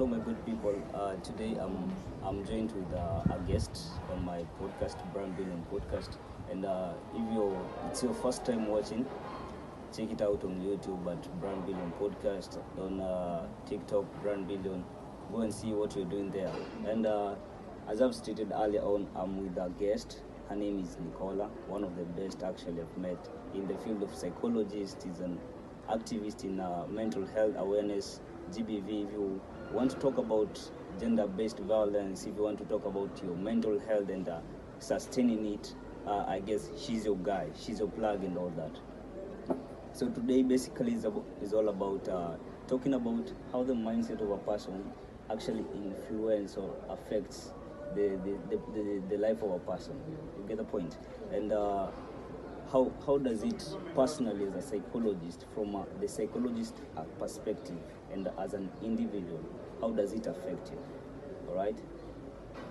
Hello, my good people. Today I'm joined with a guest on my podcast, Brand Billion Podcast. And if it's your first time watching, check it out on YouTube at Brand Billion Podcast, on TikTok, Brand Billion. Go and see what you're doing there. And as I've stated earlier on, I'm with a guest. Her name is Nicola, one of the best actually I've met in the field of psychologist. She's an activist in mental health awareness, GBV. If you want to talk about gender-based violence, if you want to talk about your mental health and sustaining it, I guess she's your guy, she's your plug and all that. So today basically is all about talking about how the mindset of a person actually influence or affects the life of a person. You get the point? And how does it personally as a psychologist, from the psychologist perspective and as an individual, how does it affect you? All right?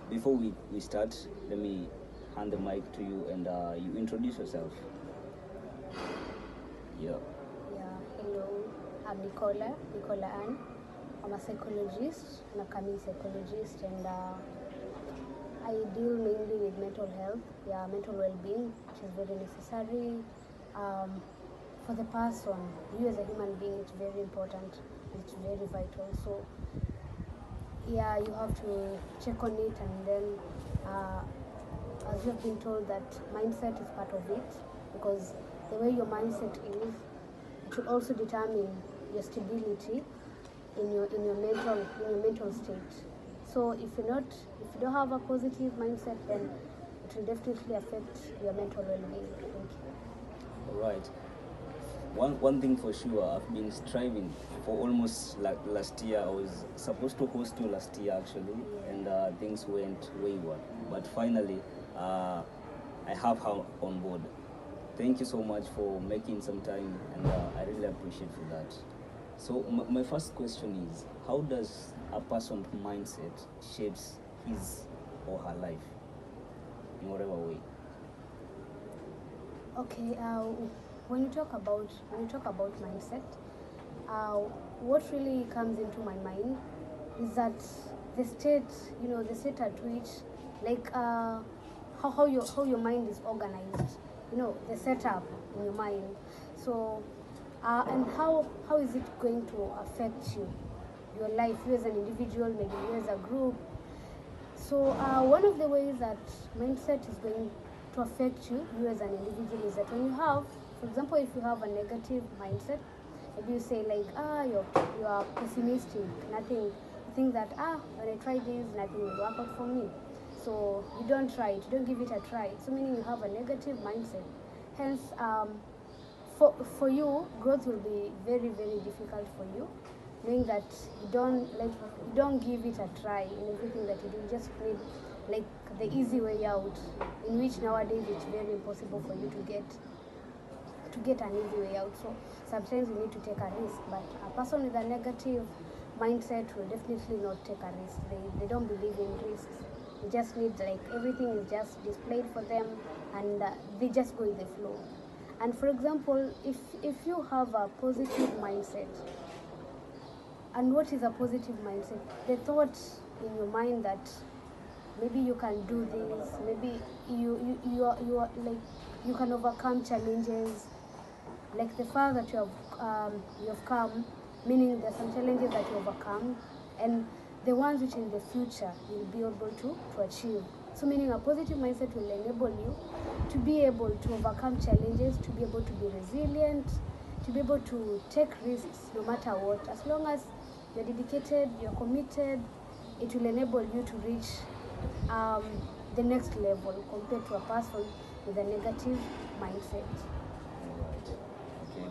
Before we start, let me hand the mic to you and you introduce yourself. Yeah, hello, I'm Nicola Ann. I'm a psychologist, an academic psychologist, and I deal mainly with mental health, mental well-being, which is very necessary for the person. You as a human being, it's very important, it's very vital. So, you have to check on it, and then as you've been told that mindset is part of it, because the way your mindset is, it will also determine your stability in your mental state. So if you don't have a positive mindset, then it will definitely affect your mental well-being. Thank you. All right. One thing for sure, I've been striving for almost like last year. I was supposed to host you last year actually, and things went wayward. But finally, I have her on board. Thank you so much for making some time, and I really appreciate for that. So my first question is, how does a person's mindset shapes his or her life in whatever way? Okay, when you talk about mindset, what really comes into my mind is that the state at which, like how your mind is organized, the setup in your mind. So and how is it going to affect your life, you as an individual, maybe you as a group. So one of the ways that mindset is going to affect you as an individual, is that when you have, for example, if you have a negative mindset, maybe you say like, you are pessimistic, nothing, you think that when I try this, nothing will work out for me. So you don't try it, you don't give it a try. So meaning you have a negative mindset. Hence, for you, growth will be very, very difficult for you, knowing that you don't give it a try in everything that you do. You just need like the easy way out, in which nowadays it's very impossible for you to get an easy way out. So sometimes you need to take a risk, but a person with a negative mindset will definitely not take a risk. They don't believe in risks. They just need, like, everything is just displayed for them, and they just go with the flow. And for example, if you have a positive mindset, and what is a positive mindset? The thought in your mind that maybe you can do this, maybe you are like, you can overcome challenges, like the fact that you have come, meaning there's some challenges that you overcome, and the ones which in the future you'll be able to achieve. So meaning a positive mindset will enable you to be able to overcome challenges, to be able to be resilient, to be able to take risks no matter what. As long as you're dedicated, you're committed, it will enable you to reach the next level compared to a person with a negative mindset. Okay,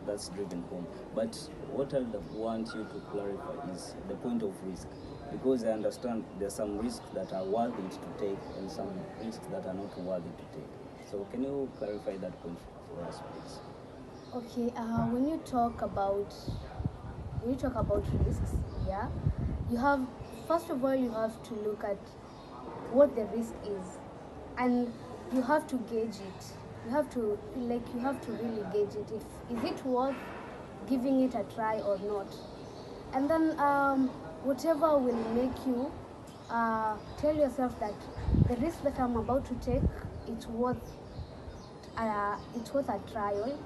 that's driven home. But what I want you to clarify is the point of risk, because I understand there's some risks that are worthy to take and some risks that are not worthy to take. So can you clarify that point for us, please? Okay, when you talk about risks, you have, first of all, you have to look at what the risk is, and you have to gauge it. You have to really gauge it. Is it worth giving it a try or not? And then whatever will make you tell yourself that the risk that I'm about to take, it's worth a trial.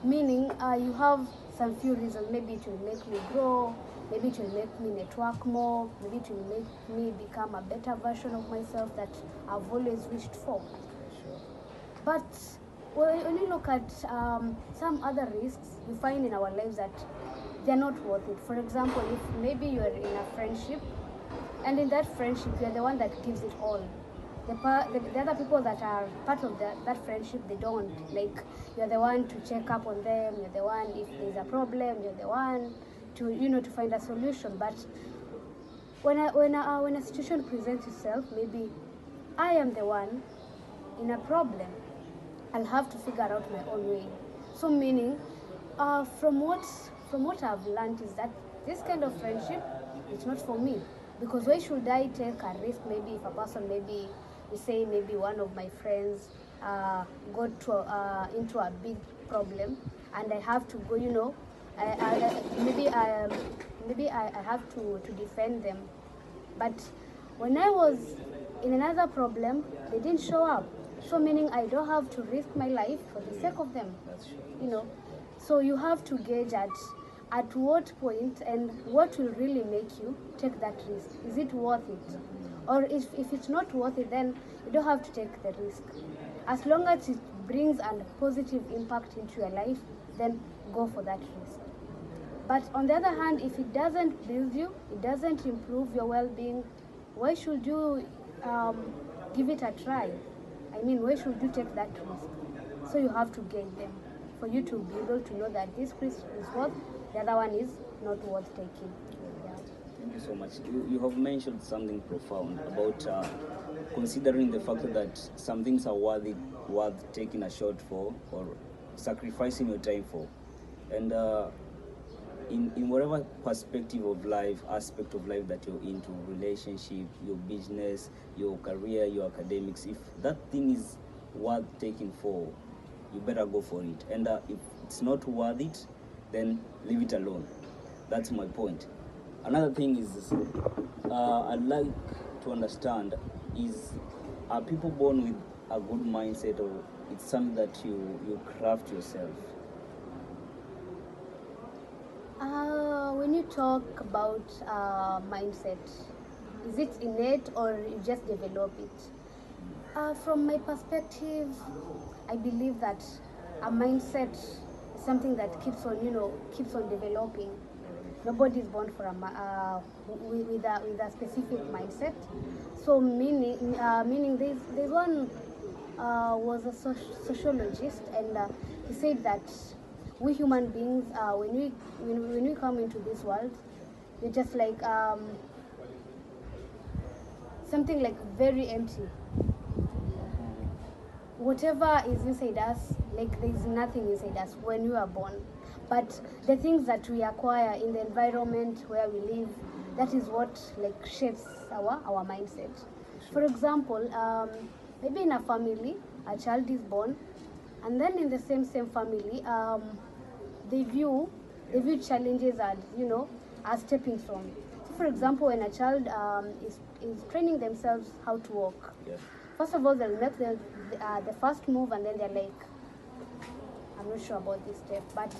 Meaning, you have some few reasons. Maybe it will make me grow. Maybe it will make me network more. Maybe it will make me become a better version of myself that I've always wished for. Sure. But when you look at some other risks, you find in our lives that they're not worth it. For example, if maybe you're in a friendship, and in that friendship, you're the one that gives it all. The other people that are part of that friendship, they don't. Like, you're the one to check up on them, you're the one if there's a problem, you're the one to find a solution. But when a situation presents itself, maybe I am the one in a problem, I'll have to figure out my own way. So meaning, from what I've learned is that this kind of friendship is not for me. Because why should I take a risk? Maybe if a person, maybe we say maybe one of my friends got into a big problem, and I have to go, maybe I have to defend them. But when I was in another problem, they didn't show up. So meaning I don't have to risk my life for the sake of them. That's true. So you have to gauge at what point and what will really make you take that risk. Is it worth it? Or if it's not worth it, then you don't have to take the risk. As long as it brings a positive impact into your life, then go for that risk. But on the other hand, if it doesn't build you, it doesn't improve your well-being, why should you give it a try? I mean, why should you take that risk? So you have to gauge them for you to be able to know that this risk is worth, the other one is not worth taking. Yeah. Thank you so much. You have mentioned something profound about considering the fact that some things are worth taking a shot for or sacrificing your time for. And in whatever perspective of life, aspect of life that you're into, relationship, your business, your career, your academics, if that thing is worth taking for, you better go for it. And if it's not worth it, then leave it alone. That's my point. Another thing is, I'd like to understand is, are people born with a good mindset, or it's something that you craft yourself? When you talk about mindset, is it innate or you just develop it? From my perspective, I believe that a mindset is something that keeps on developing. Nobody is born with a specific mindset. So meaning there's one was a sociologist, and he said that we human beings, when we come into this world, we're just like something like very empty. Whatever is inside us, like there's nothing inside us when we are born. But the things that we acquire in the environment where we live, that is what like shapes our mindset. For example, maybe in a family, a child is born, and then in the same family, they view challenges as stepping stone. So for example, when a child is training themselves how to walk, Yeah. first of all they'll make the first move, and then they're like, I'm not sure about this step. But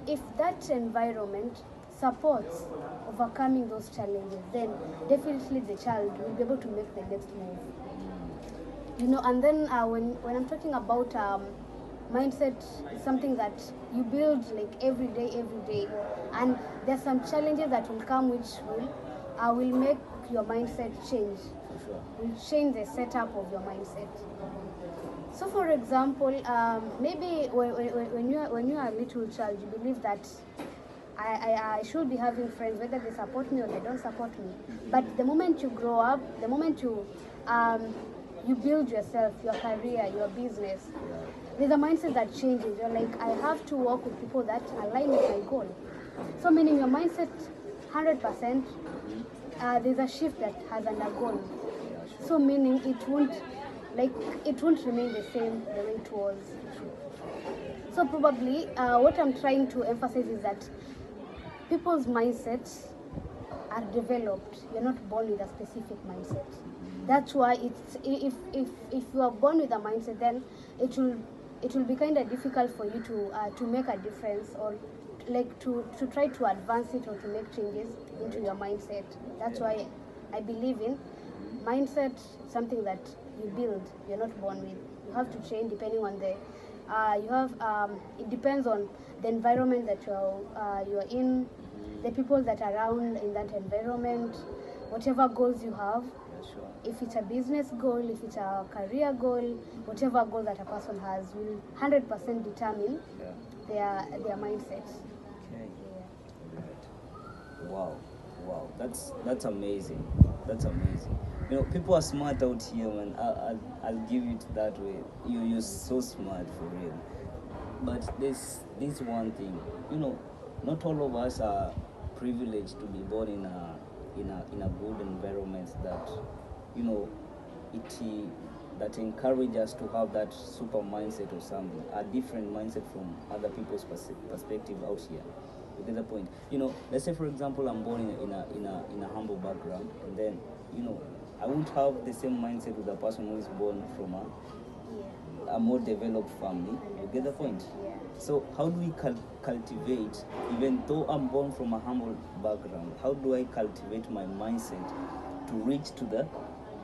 if that environment supports overcoming those challenges, then definitely the child will be able to make the next move. And then when I'm talking about mindset, is something that you build like every day, and there's some challenges that will come which will make your mindset change. For sure. Will change the setup of your mindset. So for example, maybe when you are a little child, you believe that I should be having friends, whether they support me or they don't support me. But the moment you grow up, the moment you build yourself, your career, your business, there's a mindset that changes. You're like, I have to work with people that align with my goal. So meaning your mindset, 100%, there's a shift that has undergone. So meaning it won't remain the same the way it was. So probably what I'm trying to emphasize is that people's mindsets are developed. You're not born with a specific mindset. That's why it's if you are born with a mindset, then it will be kind of difficult for you to make a difference, or like to try to advance it or to make changes into your mindset. That's why I believe in mindset, something that you build. You're not born with. You have to change depending on the you have it depends on the environment that you are in, the people that are around in that environment, whatever goals you have. Yeah, sure. If it's a business goal, if it's a career goal, whatever goal that a person has will 100% determine Yeah. their mindset. Okay. Yeah. Right. Wow. That's amazing. That's amazing. You know, people are smart out here, man. I'll give it that way. You're so smart for real. But this one thing. You know, not all of us are privileged to be born in a good environment that, you know, it that encourage us to have that super mindset or something, a different mindset from other people's perspective out here. You get the point? You know, let's say for example, I'm born in a humble background, and then, you know, I won't have the same mindset with a person who is born from a more developed family. You get the point? Yeah. So how do we cultivate, even though I'm born from a humble background, how do I cultivate my mindset to reach to the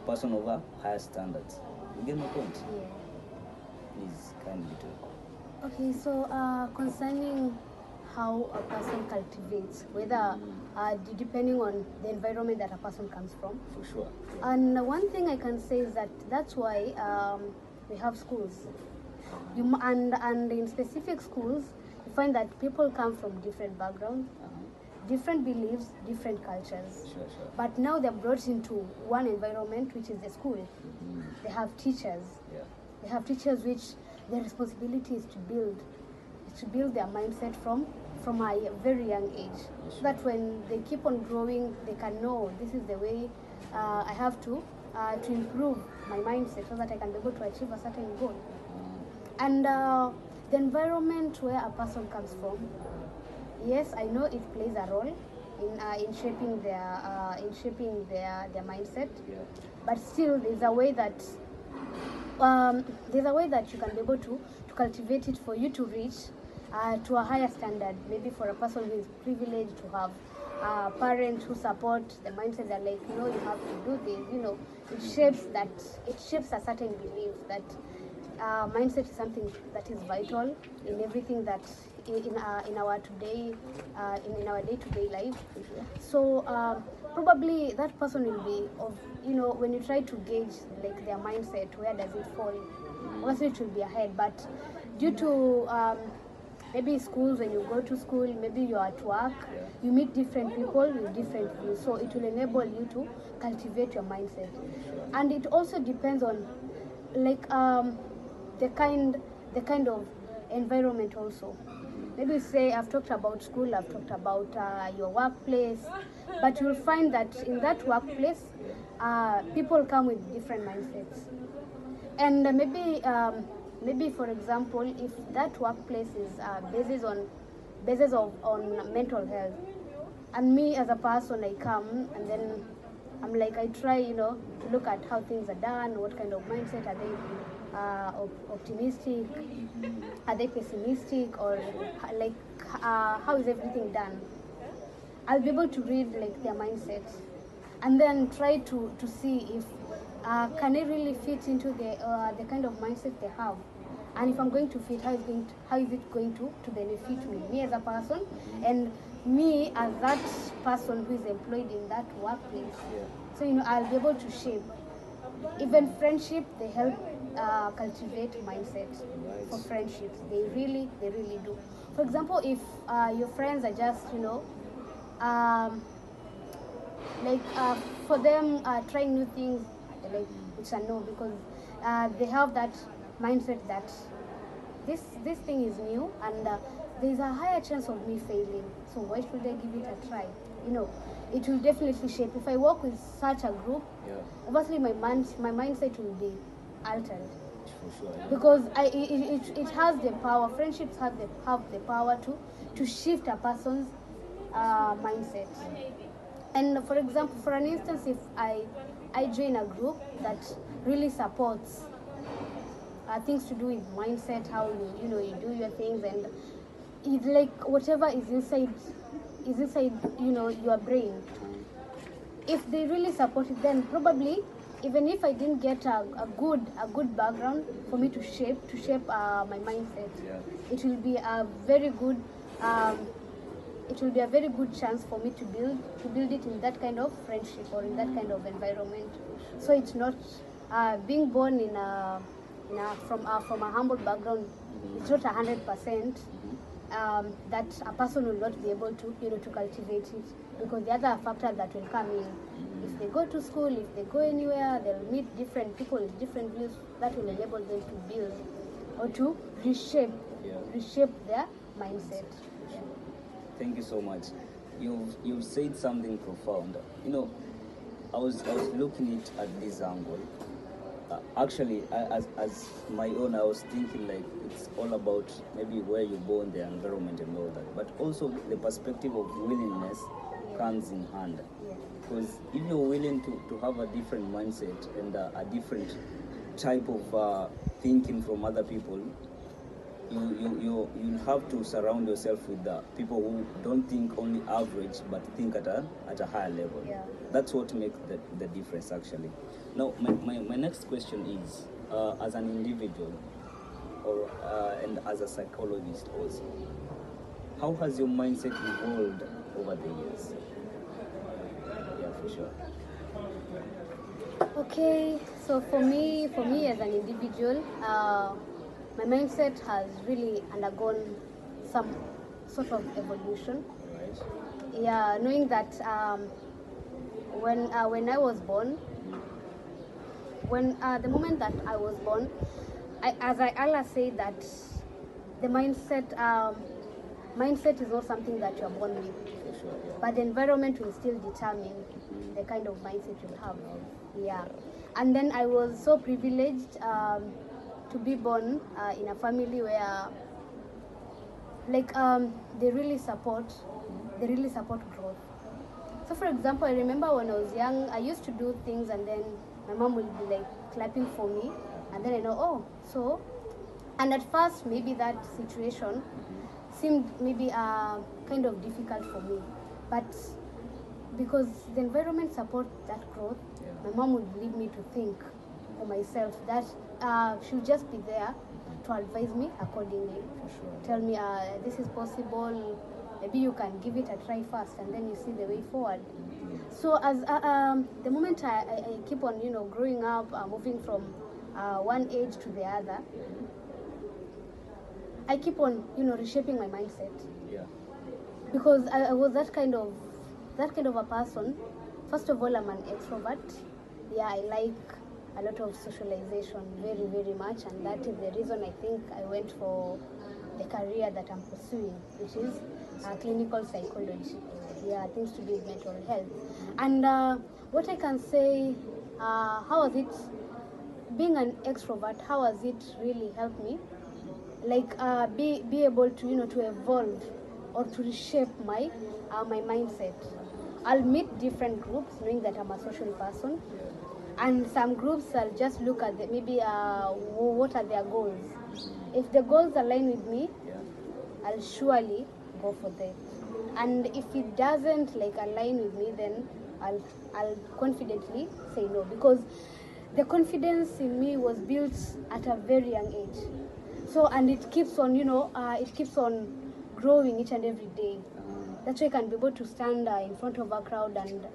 person of a higher standards? You get my point? Yeah. Please, kindly tell. Okay, so concerning how a person cultivates, whether depending on the environment that a person comes from. For sure. And one thing I can say is that that's why we have schools. And in specific schools, you find that people come from different backgrounds, different beliefs, different cultures. Sure. But now they're brought into one environment, which is the school. They have teachers. Yeah. They have teachers which their responsibility is to build their mindset from a very young age. So that when they keep on growing, they can know this is the way I have to improve my mindset so that I can be able to achieve a certain goal. And the environment where a person comes from, yes, I know it plays a role in shaping their mindset. Yeah. But still, there's a way that you can be able to cultivate it for you to reach to a higher standard. Maybe for a person who is privileged to have parents who support the mindset, they're like, no, you have to do this. You know, it shapes a certain belief that mindset is something that is vital in everything that in our today in our day-to-day life. So probably that person will be of, you know, when you try to gauge like their mindset, where does it fall? Obviously it will be ahead, but due to maybe schools, when you go to school, maybe you're at work, you meet different people with different views, so it will enable you to cultivate your mindset. And it also depends on like the kind of environment also. Maybe say I've talked about school, I've talked about your workplace, but you'll find that in that workplace, people come with different mindsets. And maybe for example, if that workplace is basis on mental health, and me as a person, I come and then I'm like, I try, you know, to look at how things are done, what kind of mindset are they, optimistic, are they pessimistic, or like how is everything done. I'll be able to read like their mindset, and then try to see if can I really fit into the kind of mindset they have, and if I'm going to fit, how is it going to benefit me as a person, and me as that person who is employed in that workplace. So, you know, I'll be able to shape. Even friendship, they help cultivate mindset for friendships. They really do. For example, if your friends are just, you know, for them trying new things, like it's a no, because they have that mindset that this thing is new, and there's a higher chance of me failing, so why should I give it a try? You know, it will definitely shape. If I work with such a group, obviously my mindset will be altered. For sure. Because it has the power. Friendships have the power to shift a person's mindset. And for example, for an instance, if I join a group that really supports things to do with mindset, how you do your things, and it's like whatever is inside your brain. If they really support it, then probably even if I didn't get a good background for me to shape my mindset, it will be a very good chance for me to build it in that kind of friendship or in that kind of environment. So it's not being born from a humble background. It's not 100%. That a person will not be able to cultivate it, because the other factors that will come in, if they go to school, if they go anywhere, they'll meet different people with different views that will enable them to build or to reshape their mindset. Thank you so much. You've said something profound. I was looking at this angle. Actually, as my own, I was thinking like it's all about maybe where you're born, the environment, and all that. But also the perspective of willingness comes in hand. Because if you're willing to have a different mindset and a different type of thinking from other people, you have to surround yourself with the people who don't think only average but think at a higher level. That's what makes the difference actually. Now my next question is, as an individual or and as a psychologist also, how has your mindset evolved over the years? Yeah, for sure. Okay, so for me as an individual, my mindset has really undergone some sort of evolution. Right. Yeah, knowing that when I was born, when the moment that I was born, as I always say that the mindset is not something that you are born with, For sure, yeah. but the environment will still determine the kind of mindset you'll have. Yeah, and then I was so privileged to be born in a family where, like, they really support growth. So, for example, I remember when I was young, I used to do things, and then my mom would be like clapping for me, and then I know, oh, so. And at first, maybe that situation seemed maybe kind of difficult for me, but because the environment supports that growth, my mom would leave me to think for myself, that she'll just be there to advise me accordingly. For sure. Tell me, this is possible, maybe you can give it a try first and then you see the way forward. So as the moment I keep on growing up, moving from one age to the other, I keep on reshaping my mindset, Yeah. because I was that kind of a person. First of all, I'm an extrovert. Yeah, I like a lot of socialization very, very much, and that is the reason I think I went for the career that I'm pursuing, which is clinical psychology. Yeah, things to do with mental health. And what I can say, how has it, being an extrovert, how has it really helped me? Like be able to to evolve or to reshape my mindset. I'll meet different groups knowing that I'm a social person, and some groups I'll just look at maybe what are their goals. If the goals align with me, I'll surely go for that. And if it doesn't like align with me, then I'll confidently say no, because the confidence in me was built at a very young age. So, and it keeps on growing each and every day. That's why I can be able to stand in front of a crowd and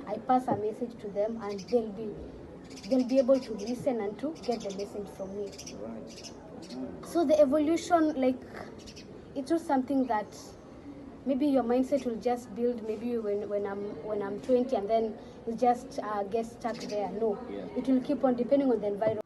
I pass a message to them, and they'll be able to listen and to get the message from me. Right. So the evolution, like, it's not something that maybe your mindset will just build maybe when I'm 20 and then you just get stuck there. No, Yeah. it will keep on depending on the environment.